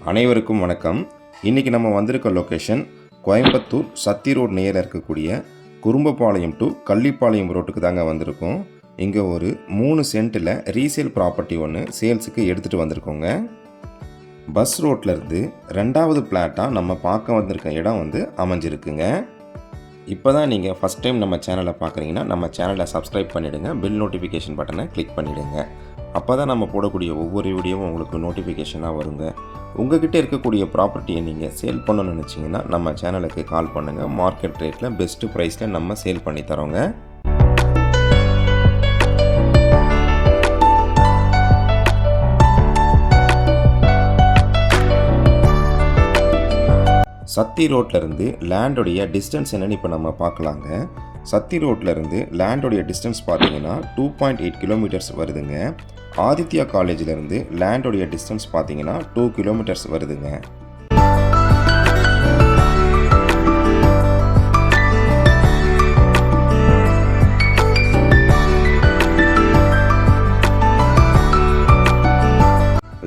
அனைவருக்கும் வணக்கம். இன்றைக்கி நம்ம வந்திருக்க லொக்கேஷன் கோயம்புத்தூர் சத்தி ரோட் நியரில் இருக்கக்கூடிய குறும்பபாளையம் டு கள்ளிப்பாளையம் ரோட்டுக்கு தாங்க வந்திருக்கோம். இங்கே ஒரு 3 சென்ட்டில் ரீசேல் ப்ராப்பர்ட்டி ஒன்று சேல்ஸுக்கு எடுத்துகிட்டு வந்திருக்கோங்க. பஸ் ரோட்லேருந்து 2வது பிளாட்டாக நம்ம பார்க்க வந்திருக்க இடம் அமைஞ்சிருக்குங்க. இப்போ தான் நீங்கள் ஃபஸ்ட் டைம் நம்ம சேனலை பார்க்குறீங்கன்னா நம்ம சேனலை சப்ஸ்கிரைப் பண்ணிவிடுங்க. பெல் நோட்டிஃபிகேஷன் பட்டனை கிளிக் பண்ணிவிடுங்க. அப்போ தான் நம்ம போடக்கூடிய ஒவ்வொரு வீடியோவும் உங்களுக்கு நோட்டிஃபிகேஷனாக வருங்க. உங்கள்கிட்ட இருக்கக்கூடிய ப்ராப்பர்ட்டியை நீங்கள் சேல் பண்ணணும்னு நினச்சிங்கன்னா நம்ம சேனலுக்கு கால் பண்ணுங்கள். மார்க்கெட் ரேட்டில் பெஸ்ட்டு ப்ரைஸில் நம்ம சேல் பண்ணி தரோங்க. சத்தி ரோட்லேருந்து லேண்டோடைய டிஸ்டன்ஸ் என்னென்னு இப்போ நம்ம பார்க்கலாங்க. சத்தி ரோட்லேருந்து லேண்டோடைய டிஸ்டன்ஸ் பார்த்தீங்கன்னா 2.8 கிலோமீட்டர்ஸ் வருதுங்க. ஆதித்யா காலேஜிலேருந்து லேண்டோடைய டிஸ்டன்ஸ் பார்த்தீங்கன்னா 2 கிலோமீட்டர்ஸ் வருதுங்க.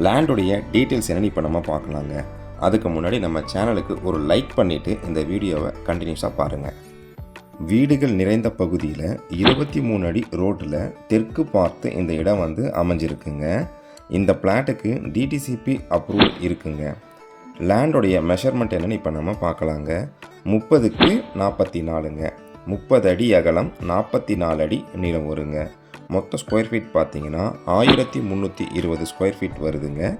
லேண்டோடைய டீட்டெயில்ஸ் என்னென்னு இப்போ நம்ம பார்க்கலாங்க. அதுக்கு முன்னாடி நம்ம சேனலுக்கு ஒரு லைக் பண்ணிவிட்டு இந்த வீடியோவை கண்டினியூஸாக பாருங்கள். வீடுகள் நிறைந்த பகுதியில் 23 அடி ரோட்டில் தெற்கு பார்த்து இந்த இடம் அமைஞ்சிருக்குங்க. இந்த பிளாட்டுக்கு டிடிசிபி அப்ரூவல் இருக்குங்க. லேண்டோடைய மெஷர்மெண்ட் என்னென்னு இப்போ நம்ம பார்க்கலாங்க. 30க்கு 44ங்க. 30 அடி அகலம், 44 அடி நீளம் வருங்க. மொத்த ஸ்கொயர் ஃபீட் பார்த்தீங்கன்னா 1320 ஸ்கொயர் ஃபீட் வருதுங்க.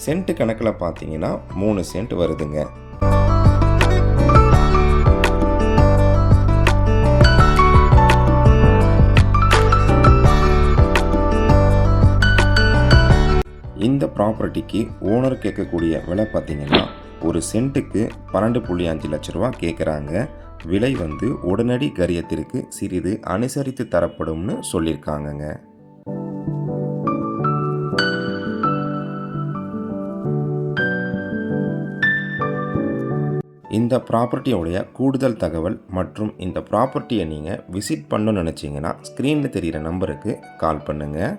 சென்ட் கணக்கில் பார்த்தீங்கன்னா 3 சென்ட் வருதுங்க. இந்த ப்ராப்பர்ட்டிக்கு ஓனர் கேட்கக்கூடிய விலை பார்த்தீங்கன்னா ஒரு சென்ட்டுக்கு 12.5 லட்ச ரூபா கேட்குறாங்க. விலை உடனடி கரியத்திற்கு சிறிது அனுசரித்து தரப்படும்னு சொல்லியிருக்காங்கங்க. இந்த ப்ராப்பர்ட்டியோடைய கூடுதல் தகவல் மற்றும் இந்த ப்ராப்பர்ட்டியை நீங்கள் விசிட் பண்ணணும்னு நினச்சிங்கன்னா ஸ்க்ரீனில் தெரிகிற நம்பருக்கு கால் பண்ணுங்கள்.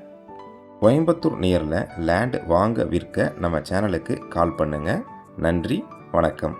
கோயம்புத்தூர் நியரில் லேண்ட் வாங்க விற்க நம்ம சேனலுக்கு கால் பண்ணுங்கள். நன்றி, வணக்கம்.